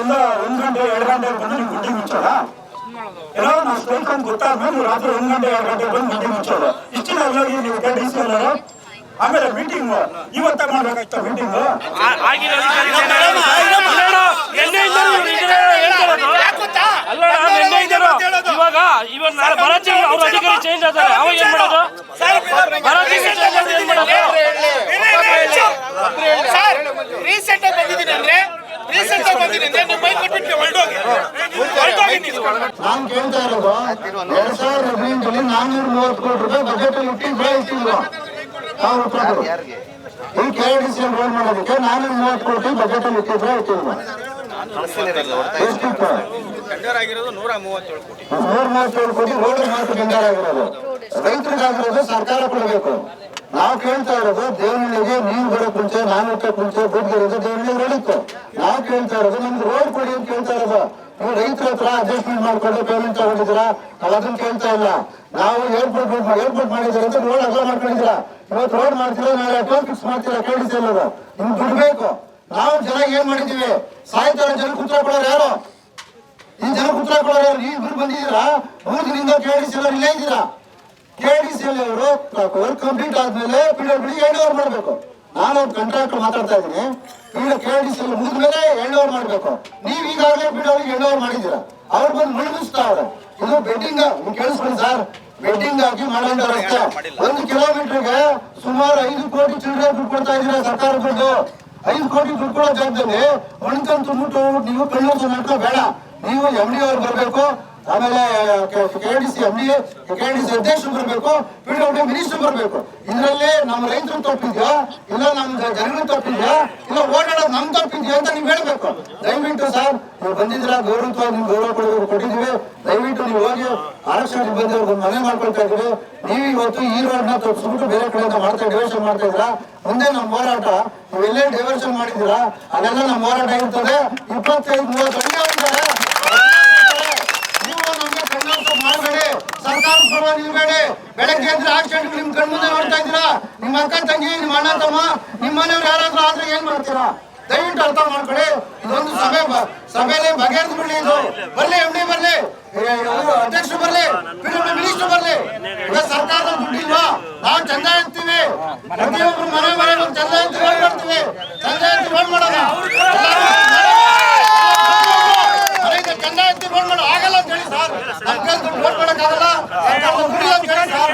ಒಂದು ಗಂಟೆ 2 ಗಂಟೆ ಬಂದು ನೀವು ಗುಂಡಿ ಮುಚ್ಚೋಣ. ಏನೋ ನಾವು ಸ್ಟ್ರೈಕ್ ಅಂತ ಗೊತ್ತಾದ್ಮೇಲೆ ನೀವು ರಾತ್ರಿ 1 ಗಂಟೆ 2 ಗಂಟೆ ಬಂದು ಗುಂಡಿ ಮುಚ್ಚೋದು. ಇಷ್ಟಿನ ಹೋಗಿ ನೀವು ಡಿಸಿ ಎಲ್ಲರೂ ಆಮೇಲೆ ಮೀಟಿಂಗ್ ಇವತ್ತ ಮಾಡ್ಬೇಕಾಯ್ತು ಮೀಟಿಂಗ್. ಇವಾಗ ನಾಳೆ ಭರತ್ ಸಿಂಗ್ ಅವ್ರ ಅಧಿಕಾರಿ ಚೇಂಜ್ ಆದ್ರೆ ಅವಾಗ ಏನ್ ಮಾಡೋದು? ಭರತ್ ಸಿಂಗ್ ಚೇಂಜ್ ಆದ್ರೆ ಏನ್ ಮಾಡೋದು? ರೀಸೆಂಟ್ ಆಗಿ ಬಂದಿದ್ದೀನಿ ಅಂದ್ರೆ ನಾನು ಕೇಳ್ತಾ ಇರೋದು 2018 430 ಕೋಟಿ ರೂಪಾಯಿ ಬಜೆಟ್ ಅಲ್ಲಿ ಇಟ್ಟಿದ್ರು. ಈ KRDC ರೋಡ್ ಮಾಡೋದಕ್ಕೆ 430 ಕೋಟಿ ಬಜೆಟ್ ಅಲ್ಲಿ ಇಟ್ಟಿದ್ರು. ಎಷ್ಟಿತ್ತು? 137 ಕೋಟಿ ರೋಡ್ ಮಾತ್ರ ಟೆಂಡರ್ ಆಗಿರೋದು. ರೈತರಿಗಾಗಿರೋದು ಸರ್ಕಾರ ಕೊಡಬೇಕು. ನಾವು ಕೇಳ್ತಾ ಇರೋದು ದೇವನಹಳ್ಳಿಗೆ ನೀರು ಬರೋಕ್ ಮುಂಚೆ 400 ಮುಂಚೆ ದುಡ್ಡಿರೋದು ದೇವನಹಳ್ಳಿ ರೋಡಿತ್ತು. ನಾವು ಕೇಳ್ತಾ ಇರೋದು ನಮ್ಗೆ ರೋಡ್ ಕೊಡಿ ಅಂತ ಕೇಳ್ತಾ ಇರೋದು. ನೀವು ರೈತರ ಹತ್ರ ಅಡ್ಜಸ್ಟ್ಮೆಂಟ್ ಮಾಡ್ಕೊಂಡು ಪೇಮೆಂಟ್ ತಗೊಂಡಿದ್ದೀರಾ, ನಾವು ಅದನ್ನ ಕೇಳ್ತಾ ಇಲ್ಲ. ನಾವು ಏರ್ಪೋರ್ಟ್ ಮಾಡಿದ್ರೆ ಅಂತ ರೋಡ್ ಅಗಲ ಮಾಡ್ಕೊಂಡಿದ್ದೀರಾ. ಇವತ್ತು ರೋಡ್ ಮಾಡ್ತೀರಾ, ನಾಳೆ ಟೋಲ್ ಫಿಕ್ಸ್ ಮಾಡ್ತೀರಾ. KRDC ಅನ್ನೋದು ನಿಮ್ಗೆ ದುಡ್ಡು ಬೇಕು. ನಾವು ಜನ ಏನ್ ಮಾಡಿದೀವಿ? ಸಾಯ್ತಾರ ಜನಕ್ಕೆ ಉತ್ತರ ಕೊಡೋರು ಯಾರು? ಈ ಜನಕ್ಕೆ ಉತ್ತರ ಕೊಡೋರು ಯಾರು? ನೀವು ಇಬ್ರು ಬಂದಿದ್ದೀರಾ, 3 ದಿನದಿಂದ KRDC ಎಲ್ಲ ಇಲ್ಲೇ ಇದ್ದೀರಾ. KRDC ಅಲ್ಲಿ ಅವರು ವರ್ಕ್ ಕಂಪ್ಲೀಟ್ ಆದ್ಮೇಲೆ PWD ಹ್ಯಾಂಡ್ ಓವರ್ ಮಾಡ್ಬೇಕು. ನಾನು ಒಂದು ಕಾಂಟ್ರಾಕ್ಟರ್ ಮಾತಾಡ್ತಾ ಇದ್ದೀನಿ. KRDC ಅಲ್ಲಿ ಮುಗಿದ್ಮೇಲೆ ಹ್ಯಾಂಡ್ ಓವರ್ ಮಾಡ್ಬೇಕು. ನೀವು ಈಗಾಗಲೇ PWD ಹ್ಯಾಂಡ್ ಓವರ್ ಮಾಡಿದ್ದೀರಾ. ಅವ್ರು ಬಂದು ಮುಳುಗಿಸ್ತಾವ್ರೆ. ಇದು ಬೆಡ್ಡಿಂಗ್. ನೀವು ಕೇಳಿಸ್ಕೊಳ್ಳಿ ಸರ್, ಬೆಡ್ಡಿಂಗ್ ಆಗಿ ಮಾಡೋಣ ರಸ್ತೆ 1 ಕಿಲೋಮೀಟರ್ಗೆ ಸುಮಾರು 5 ಕೋಟಿ ಚಿಲ್ಲರೆ ದುಡ್ಡು ಕೊಡ್ತಾ ಇದ್ದೀರಾ. ಸರ್ಕಾರ ದುಡ್ಡು 5 ಕೋಟಿ ದುಡ್ಡು ಕೊಡೋ ಜಾಗದಲ್ಲಿ ಒಣಕಂತ ತುಂಬಿಟ್ಟು ನೀವು ಕಣ್ಣು ಮಾಡ್ಕೋ ಬೇಡ. ನೀವು MD ಅವ್ರು ಬರಬೇಕು, ಆಮೇಲೆ KRDC ಅಧ್ಯಕ್ಷರು ಬರಬೇಕು, PWD ಮಿನಿಸ್ಟರ್ ಬರಬೇಕು. ಇದರಲ್ಲಿ ನಮ್ಮ ರೈತರು ತಪ್ಪಿದ್ಯಾ, ಇಲ್ಲ ನಮ್ಮ ಜನಗಳು ತಪ್ಪಿದ್ಯಾ, ಇಲ್ಲ ಓಡಾಡೋದು ನಮ್ ತಪ್ಪಿದ್ಯಾ ಅಂತ ನೀವು ಹೇಳ್ಬೇಕು. ದಯವಿಟ್ಟು ಸರ್, ನೀವು ಬಂದಿದ್ದೀರಾ, ಗೌರವ ನಿಮ್ಗೆ ಗೌರವ ಕೊಟ್ಟಿದ್ದೀವಿ. ದಯವಿಟ್ಟು ನೀವು ಹೋಗಿ ಆರಕ್ಷಣೆ ಬಂದವ್ರಿಗೆ ಮನೆ ಮಾಡ್ಕೊಳ್ತಾ ಇದ್ದೀವಿ. ನೀವು ಇವತ್ತು ಈ ರೋಡ್ನ ತಪ್ಪಿಸ್ಬಿಟ್ಟು ಬೇರೆ ಕಡೆಯಿಂದ ಡೈವರ್ಷನ್ ಮಾಡ್ತಾ ಇದ್ದೀರಾ. ಮುಂದೆ ನಮ್ಮ ಹೋರಾಟ ನೀವೆಲ್ಲೇ ಡೈವರ್ಷನ್ ಮಾಡಿದ್ದೀರಾ ಅಲ್ಲೆಲ್ಲ ನಮ್ಮ ಹೋರಾಟ ಇರ್ತದೆ. 25-30 ಅಡಿ ಆಗ್ತಾರೆ. ಮಾಡಬೇಡಿ, ಸರ್ಕಾರ ಪರವಾಗಿ ನಿಲ್ಬೇಡಿ. ಬೆಳಗ್ಗೆ ಎದ್ರೆ ಆಕ್ಸಿಡೆಂಟ್ ನಿಮ್ ಕಣ್ಮುಂದೆ ನೋಡ್ತಾ ಇದ್ದೀರಾ. ನಿಮ್ಮ ಅಕ್ಕ ತಂಗಿ, ನಿಮ್ಮ ಅಣ್ಣ ತಮ್ಮ, ನಿಮ್ಮ ಮನೆಯವ್ರು ಯಾರಾದ್ರೂ ಆದ್ರೆ ಏನ್ ಮಾಡ್ತೀರಾ? ದಯವಿಟ್ಟು ಅರ್ಥ ಮಾಡ್ಕೊಳ್ಳಿ. ಇದೊಂದು ಸಭೆಯಲ್ಲಿ ಬಗೆಹರಿದು ಬಿಡಿ. ಇದು ಬರ್ಲಿ, MD ಬರ್ಲಿ, ಅಧ್ಯಕ್ಷರು ಬರ್ಲಿ, PWD ಮಿನಿಸ್ಟರ್ ಬರ್ಲಿ. ಈಗ ಸರ್ಕಾರದ ದುಡ್ಡಿಲ್ವಾ? ನಾವು ಚಂದ ಅಂತೀವಿ. ಪ್ರತಿಯೊಬ್ರು ಮನೆ ಚಂದ ಅಂತ ರೋಡ್ ಮಾಡ್ತೀವಿ. ಚಂದ ಅಂತ ರೋಡ್ ಮಾಡೋಣ, ಚಂದ ಅಂತ ರೋಡ್ ಮಾಡೋ ಆಗಲ್ಲ ಅಂತ ಹೇಳಿ ಸರ್. ಸರ್ಕಾರ ದುಡ್ಡು ರೋಡ್ ಮಾಡೋಕ್ಕಾಗಲ್ಲ. ಸರ್ಕಾರ ದುಡ್ಡಿಲ್ಲ ಅಂತ ಹೇಳಿ ಸರ್.